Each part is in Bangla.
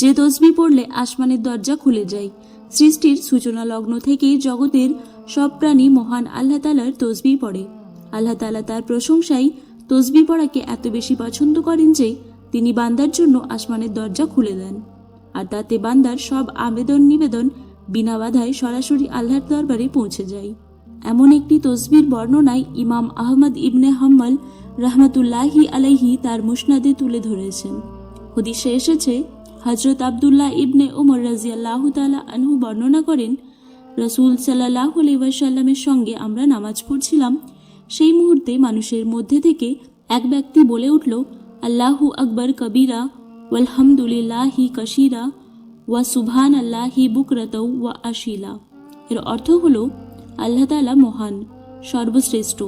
যে তসবিহ পড়লে আসমানের দরজা খুলে যায়। সৃষ্টির সূচনা লগ্ন থেকেই জগতের সব প্রাণী মহান আল্লাহ তাআলার তসবিহ পড়ে। আল্লাহ তাআলা তার প্রশংসায় তসবিহ পড়াকে এত বেশি পছন্দ করেন যে তিনি বান্দার জন্য আসমানের দরজা খুলে দেন, আর তাতে বান্দার সব আবেদন নিবেদন বিনা বাধায় সরাসরি আল্লাহর দরবারে পৌঁছে যায়। এমন একটি তসবির বর্ণনায় ইমাম আহমদ ইবনে হাম্বল রাহমাতুল্লাহি আলাইহি তার মুসনাদে তুলে ধরেছেন। হাদিসে এসেছে, হযরত আব্দুল্লাহ ইবনে উমর রাদিয়াল্লাহু তাআলা আনহু বর্ণনা করেন, রাসূল সাল্লাল্লাহু আলাইহি ওয়াসাল্লামের সঙ্গে আমরা নামাজ পড়ছিলাম। সেই মুহূর্তে মানুষের মধ্যে থেকে এক ব্যক্তি বলে উঠল, আল্লাহু আকবার কবীরা ওয়ালহামদুলিল্লাহি কাসীরা ওয়া সুবহানাল্লাহি বুকরাতাও ওয়া আশিলা। এর অর্থ হলো, আল্লাহ তাআলা মহান, সর্বশ্রেষ্ঠ,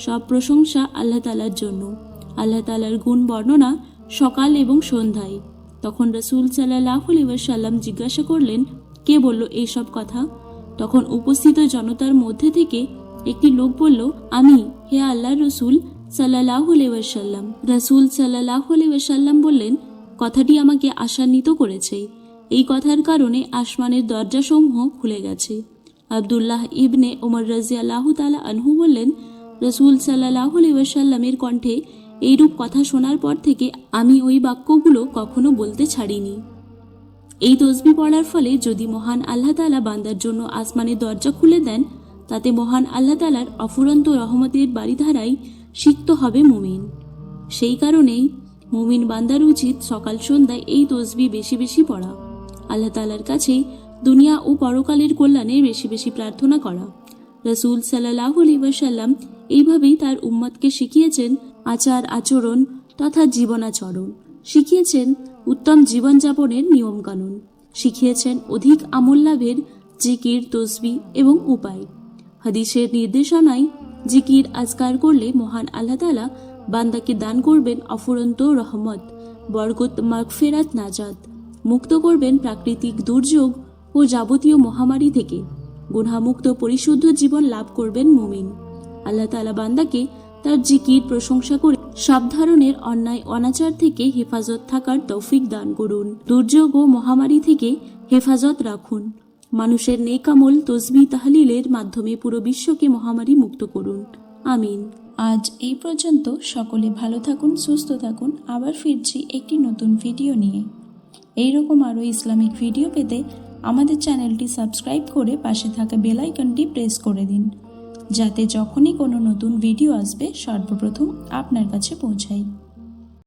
সব প্রশংসা আল্লাহ তাআলার জন্য। আল্লাহ তাআলার গুণ বর্ণনা সকাল এবং সন্ধ্যায়। তখন রাসূল সাল্লাল্লাহু আলাইহি ওয়াসাল্লাম জিজ্ঞাসা করলেন, কে বলল এইসব কথা? তখন উপস্থিত জনতার মধ্যে থেকে একটি লোক বলল, আমি, হে আল্লাহর রাসূল সাল্লাল্লাহু আলাইহি ওয়াসাল্লাম। রাসূল সাল্লাল্লাহু আলাইহি ওয়াসাল্লাম বললেন, কথাটি আমাকে আশান্বিত করেছে। এই কথার কারণে আসমানের দরজাসমূহ খুলে গেছে। আব্দুল্লাহ ইবনে উমর রাদিয়াল্লাহু তাআলা আনহু বললেন, রাসূল সাল্লাল্লাহু আলাইহি ওয়াসাল্লামের কণ্ঠে এইরূপ কথা শোনার পর থেকে আমি ওই বাক্যগুলো কখনো বলতে ছাড়িনি। এই তসবিহ পড়ার ফলে যদি মহান আল্লাহ তাআলা বান্দার জন্য আসমানের দরজা খুলে দেন, তাতে মহান আল্লাহ তাআলার অফুরন্ত রহমতের বারিধারায় সিক্ত হবে মুমিন। সেই কারণেই মুমিন বান্দার উচিত সকাল সন্ধ্যায় এই তসবিহ বেশি বেশি পড়া, আল্লাহ তাআলার কাছে দুনিয়া ও পরকালের কল্যাণে বেশি বেশি প্রার্থনা করা। রাসূল সাল্লাল্লাহু আলাইহি ওয়াসাল্লাম এইভাবেই তার উম্মতকে শিখিয়েছেন আচার আচরণ তথা জীবনাচরণ, শিখিয়েছেন উত্তম জীবনযাপনের নিয়মকানুন, শিখিয়েছেন অধিক আমল লাভের জিকির, তসবিহ এবং উপায়। হাদিসের নির্দেশনায় জিকির আজকার করলে মহান আল্লাহ তাআলা বান্দাকে দান করবেন অফুরন্ত রহমত, বরকত, মাগফিরাত, নাজাত, মুক্ত করবেন প্রাকৃতিক দুর্যোগ ও যাবতীয় মহামারী থেকে, গুনাহমুক্ত পরিশুদ্ধ জীবন লাভ করবেন মুমিন। আল্লাহ তাআলা বান্দাকে তার জিকির প্রশংসা করে সব ধরনের অন্যায় অনাচার থেকে হেফাজত থাকার তৌফিক দান করুন। দুর্যোগ ও মহামারী থেকে হেফাজত রাখুন। মানুষের নেক আমল, তসবিহ, তাহলিলের মাধ্যমে পুরো বিশ্বকে মহামারী মুক্ত করুন। আমিন। আজ এই পর্যন্ত। সকলে ভালো থাকুন, সুস্থ থাকুন। আবার ফিরছি একটি নতুন ভিডিও নিয়ে। এইরকম আরও ইসলামিক ভিডিও পেতে আমাদের চ্যানেলটি সাবস্ক্রাইব করে পাশে থাকা বেল আইকনটি প্রেস করে দিন, যাতে যখনই কোনো নতুন ভিডিও আসবে সর্বপ্রথম আপনার কাছে পৌঁছায়।